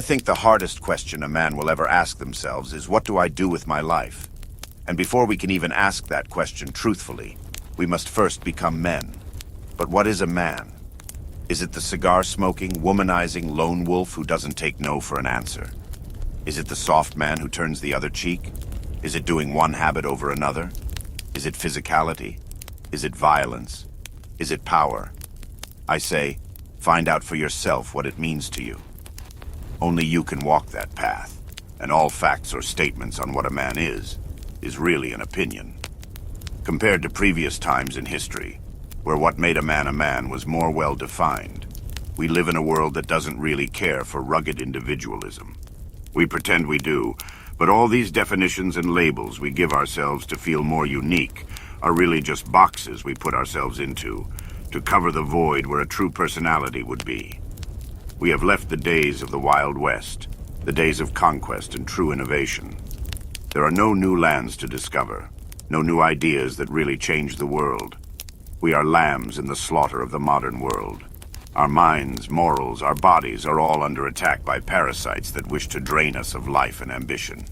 think the hardest question a man will ever ask themselves is, what do I do with my life? And before we can even ask that question truthfully, we must first become men. But what is a man? Is it the cigar-smoking, womanizing lone wolf who doesn't take no for an answer? Is it the soft man who turns the other cheek? Is it doing one habit over another? Is it physicality? Is it violence? Is it power? I say, find out for yourself what it means to you. Only you can walk that path, and all facts or statements on what a man is really an opinion. Compared to previous times in history, where what made a man was more well-defined, we live in a world that doesn't really care for rugged individualism. We pretend we do, but all these definitions and labels we give ourselves to feel more unique are really just boxes we put ourselves into to cover the void where a true personality would be. We have left the days of the Wild West, the days of conquest and true innovation. There are no new lands to discover, no new ideas that really change the world. We are lambs in the slaughter of the modern world. Our minds, morals, our bodies are all under attack by parasites that wish to drain us of life and ambition.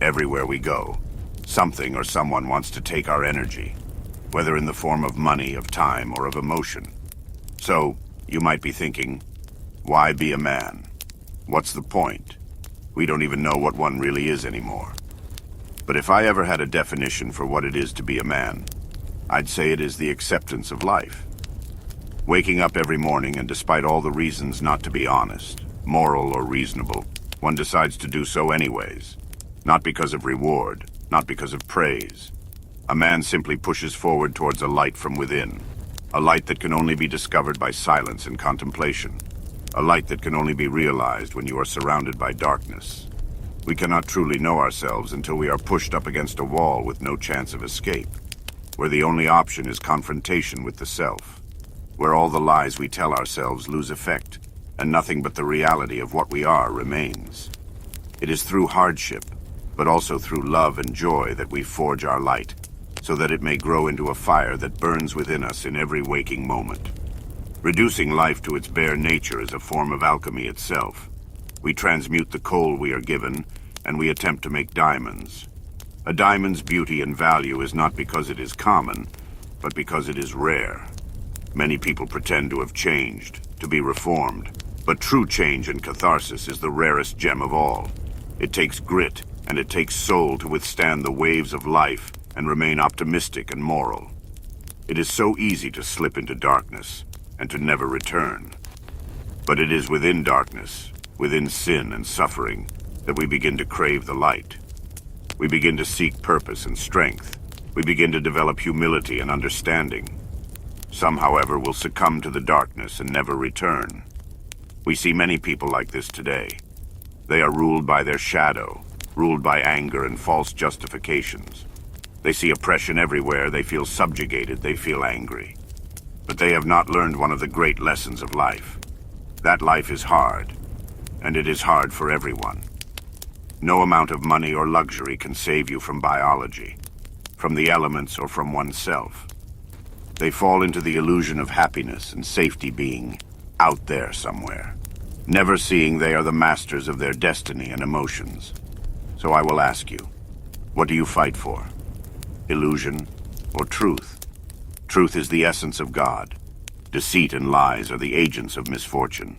Everywhere we go, something or someone wants to take our energy, whether in the form of money, of time, or of emotion. So, you might be thinking, why be a man? What's the point? We don't even know what one really is anymore. But if I ever had a definition for what it is to be a man, I'd say it is the acceptance of life. Waking up every morning, and despite all the reasons not to be honest, moral, or reasonable, one decides to do so anyways. Not because of reward, not because of praise. A man simply pushes forward towards a light from within. A light that can only be discovered by silence and contemplation. A light that can only be realized when you are surrounded by darkness. We cannot truly know ourselves until we are pushed up against a wall with no chance of escape, where the only option is confrontation with the self, where all the lies we tell ourselves lose effect, and nothing but the reality of what we are remains. It is through hardship, but also through love and joy that we forge our light, so that it may grow into a fire that burns within us in every waking moment. Reducing life to its bare nature is a form of alchemy itself. We transmute the coal we are given, and we attempt to make diamonds. A diamond's beauty and value is not because it is common, but because it is rare. Many people pretend to have changed, to be reformed, but true change and catharsis is the rarest gem of all. It takes grit, and it takes soul to withstand the waves of life and remain optimistic and moral. It is so easy to slip into darkness, and to never return. But it is within darkness, within sin and suffering, that we begin to crave the light. We begin to seek purpose and strength. We begin to develop humility and understanding. Some, however, will succumb to the darkness and never return. We see many people like this today. They are ruled by their shadow, ruled by anger and false justifications. They see oppression everywhere, they feel subjugated, they feel angry. But they have not learned one of the great lessons of life. That life is hard, and it is hard for everyone. No amount of money or luxury can save you from biology, from the elements, or from oneself. They fall into the illusion of happiness and safety being out there somewhere, never seeing they are the masters of their destiny and emotions. So I will ask you, what do you fight for? Illusion or truth? Truth is the essence of God. Deceit and lies are the agents of misfortune.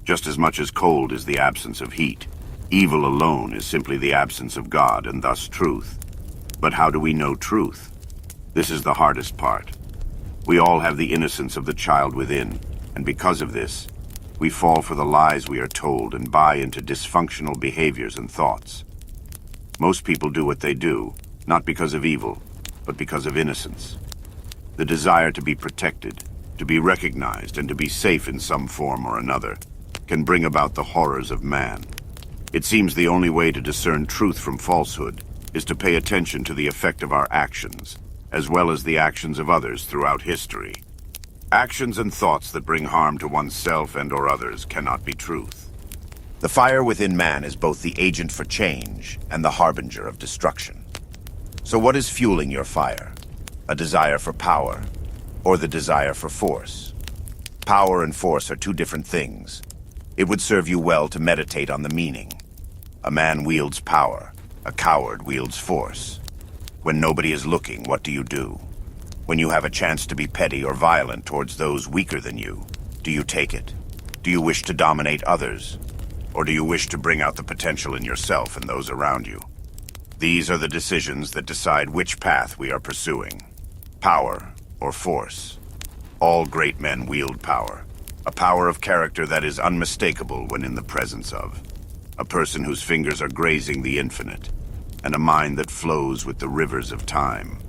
Just as much as cold is the absence of heat, evil alone is simply the absence of God and thus truth. But how do we know truth? This is the hardest part. We all have the innocence of the child within, and because of this, we fall for the lies we are told and buy into dysfunctional behaviors and thoughts. Most people do what they do, not because of evil, but because of innocence. The desire to be protected, to be recognized, and to be safe in some form or another can bring about the horrors of man. It seems the only way to discern truth from falsehood is to pay attention to the effect of our actions, as well as the actions of others throughout history. Actions and thoughts that bring harm to oneself and/or others cannot be truth. The fire within man is both the agent for change and the harbinger of destruction. So what is fueling your fire? A desire for power, or the desire for force? Power and force are two different things. It would serve you well to meditate on the meaning. A man wields power. A coward wields force. When nobody is looking, what do you do? When you have a chance to be petty or violent towards those weaker than you, do you take it? Do you wish to dominate others? Or do you wish to bring out the potential in yourself and those around you? These are the decisions that decide which path we are pursuing. Power or force. All great men wield power. A power of character that is unmistakable when in the presence of. A person whose fingers are grazing the infinite. And a mind that flows with the rivers of time.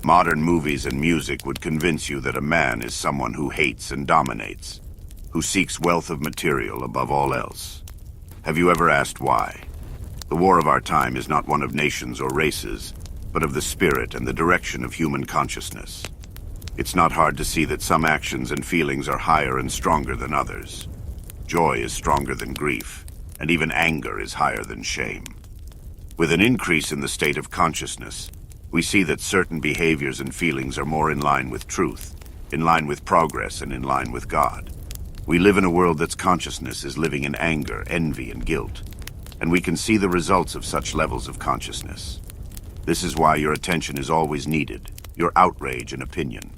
Modern movies and music would convince you that a man is someone who hates and dominates, who seeks wealth of material above all else. Have you ever asked why? The war of our time is not one of nations or races, but of the spirit and the direction of human consciousness. It's not hard to see that some actions and feelings are higher and stronger than others. Joy is stronger than grief, and even anger is higher than shame. With an increase in the state of consciousness, we see that certain behaviors and feelings are more in line with truth, in line with progress, and in line with God. We live in a world that's consciousness is living in anger, envy, and guilt, and we can see the results of such levels of consciousness. This is why your attention is always needed, your outrage and opinion.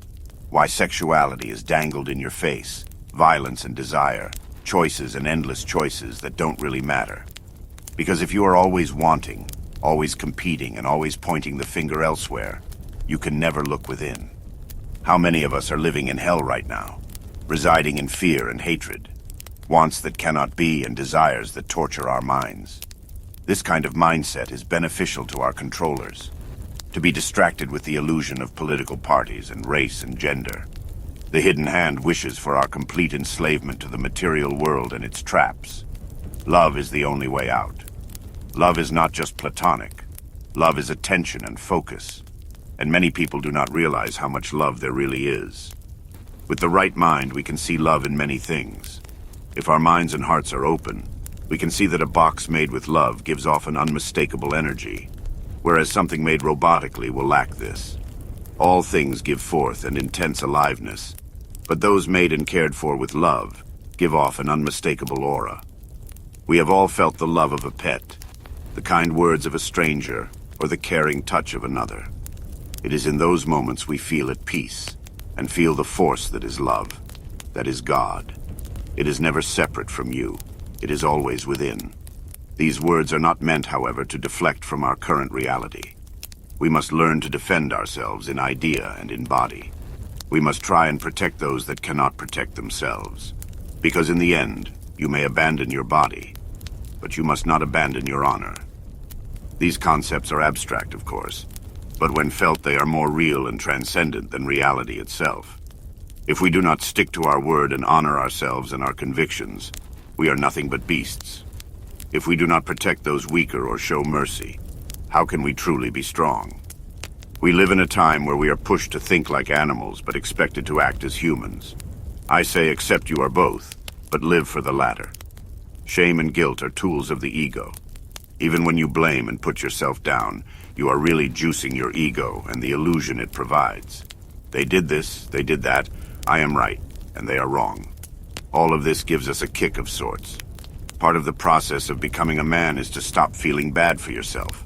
Why sexuality is dangled in your face, violence and desire, choices and endless choices that don't really matter. Because if you are always wanting, always competing, and always pointing the finger elsewhere, you can never look within. How many of us are living in hell right now, residing in fear and hatred, wants that cannot be and desires that torture our minds? This kind of mindset is beneficial to our controllers, to be distracted with the illusion of political parties and race and gender. The hidden hand wishes for our complete enslavement to the material world and its traps. Love is the only way out. Love is not just platonic. Love is attention and focus. And many people do not realize how much love there really is. With the right mind, we can see love in many things. If our minds and hearts are open, we can see that a box made with love gives off an unmistakable energy, whereas something made robotically will lack this. All things give forth an intense aliveness, but those made and cared for with love give off an unmistakable aura. We have all felt the love of a pet, the kind words of a stranger, or the caring touch of another. It is in those moments we feel at peace, and feel the force that is love, that is God. It is never separate from you. It is always within. These words are not meant, however, to deflect from our current reality. We must learn to defend ourselves in idea and in body. We must try and protect those that cannot protect themselves. Because in the end, you may abandon your body, but you must not abandon your honor. These concepts are abstract, of course, but when felt they are more real and transcendent than reality itself. If we do not stick to our word and honor ourselves and our convictions, we are nothing but beasts. If we do not protect those weaker or show mercy, how can we truly be strong? We live in a time where we are pushed to think like animals but expected to act as humans. I say accept you are both, but live for the latter. Shame and guilt are tools of the ego. Even when you blame and put yourself down, you are really juicing your ego and the illusion it provides. They did this, they did that, I am right, and they are wrong. All of this gives us a kick of sorts. Part of the process of becoming a man is to stop feeling bad for yourself.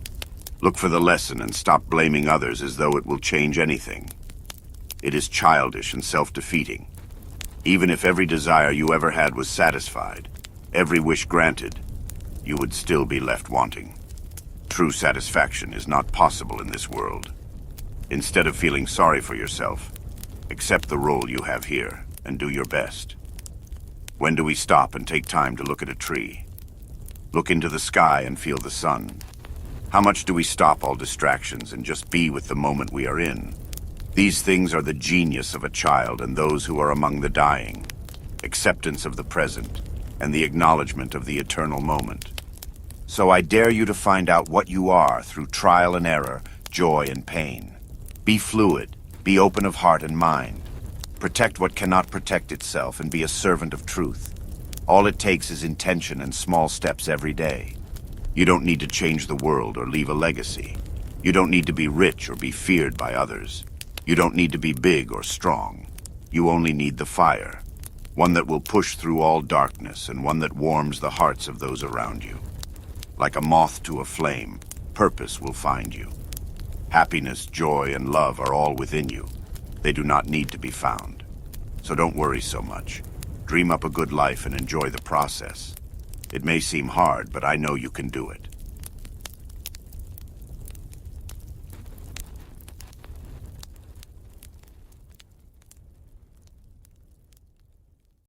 Look for the lesson and stop blaming others as though it will change anything. It is childish and self-defeating. Even if every desire you ever had was satisfied, every wish granted, you would still be left wanting. True satisfaction is not possible in this world. Instead of feeling sorry for yourself, accept the role you have here and do your best. When do we stop and take time to look at a tree? Look into the sky and feel the sun. How much do we stop all distractions and just be with the moment we are in? These things are the genius of a child and those who are among the dying. Acceptance of the present and the acknowledgement of the eternal moment. So I dare you to find out what you are through trial and error, joy and pain. Be fluid, be open of heart and mind. Protect what cannot protect itself and be a servant of truth. All it takes is intention and small steps every day. You don't need to change the world or leave a legacy. You don't need to be rich or be feared by others. You don't need to be big or strong. You only need the fire. One that will push through all darkness, and one that warms the hearts of those around you. Like a moth to a flame, purpose will find you. Happiness, joy, and love are all within you. They do not need to be found. So don't worry so much. Dream up a good life and enjoy the process. It may seem hard, but I know you can do it.